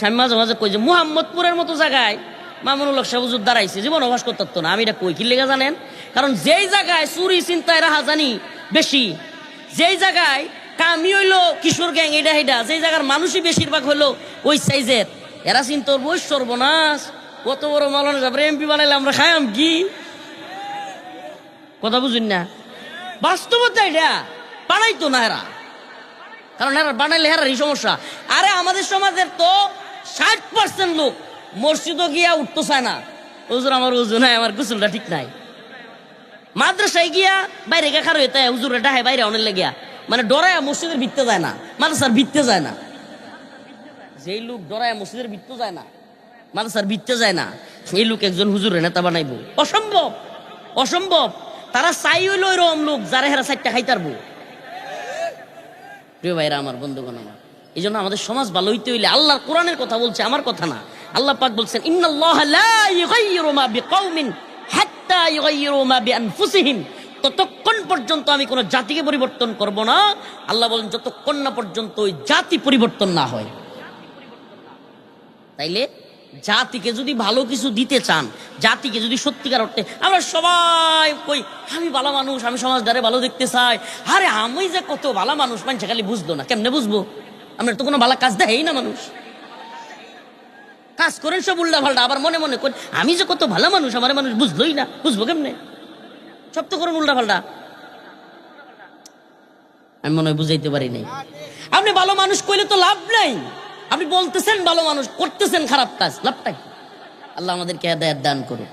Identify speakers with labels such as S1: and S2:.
S1: আমি মাঝে মাঝে কই যে মুহাম্মদপুরের মতো জায়গায় মামুনুল হক সাহেব হুজুর দাঁড়াইছে, জীবন অভ্যাস করতে না। আমি এটা কই কি লেগে জানেন? কারণ যেই জায়গায় চুরি চিন্তায় রাহাজানি বেশি, যেই জায়গায় কামি হইলো কিশোর গ্যাং এটা হেডা, যেই জায়গার মানুষই বেশিরভাগ হইলো ওই সাইজের, এরা চিন্তা করবো ওই সর্বনাশ, কত বড় মাওলানা সাহেব এমপি বানাইলে আমরা খাইম কি? কথা বুঝুন না? বাস্তবতা এটা বানাইতো না এরা, কারণ এরা বানাইলে হেরারই সমস্যা। আরে আমাদের সমাজের তো 60% লোক মসজিদও গিয়া উঠতে চায় না, হুজুর আমার উজু নাই, আমার গোসলটা ঠিক নাই। মাদ্রাসায় গিয়া বাইরে খার হইতে হুজুর ডাহে বাইরে অনেক লেগিয়া, মানে ডরায় মসজিদের ভিত্তে যায় না, মাদ্রাসার ভিত্তে যায় না। যেই লোক ডরায় মসজিদের ভিত্তে যায় না, মাদ্রাসার ভিত্তে যায় না, সেই লোক একজন হুজুরের নেতা বানাইবো? অসম্ভব, অসম্ভব। তারা চাই হইলো এরকম লোক যারা হেরা 4টা খাইতারবো। প্রিয় ভাইরা আমার, বন্ধুগণ আমার, এই জন্য আমাদের সমাজ ভালো হইতে হইলে আল্লাহর কোরআনের কথা বলছে, আমার কথা না। আল্লাহ পাক বলছেন ইন্নাল্লাহা লা ইউগাইয়িরু মা বিকাউমিন হাত্তা ইউগাইয়িরু মা বিআনফুসিহিম, ততক্ষণ পর্যন্ত আমি কোন জাতিকে পরিবর্তন করব না। আল্লাহ বলেন যতক্ষণ না পর্যন্ত ওই জাতি পরিবর্তন না হয়। তাইলে জাতিকে যদি ভালো কিছু দিতে চান, জাতিকে যদি সত্যিকার অর্থে, আমরা সবাই কই আমি ভালো মানুষ, আমি সমাজটারে ভালো দেখতে চাই, আরে আমি যে কত ভালো মানুষ মানুষ খালি বুঝলো না। কেমনে বুঝবো? আমরা তো কোনো ভালো কাজ দেয় না, মানুষ কাজ করেন সব উল্টা পাল্টা, আবার মনে মনে করেন আমি যে কত ভালো মানুষ, আমার মানুষ বুঝলোই না। বুঝবো কেমনে? সব তো করেন উল্টা পাল্টা। আমি মনে হয় বুঝাইতে পারি নাই। আপনি ভালো মানুষ কইলে তো লাভ নাই, আপনি বলতেছেন ভালো মানুষ, করতেছেন খারাপ কাজ, লাভটা কি? আল্লাহ আমাদেরকে হেদায়েত দান করুন।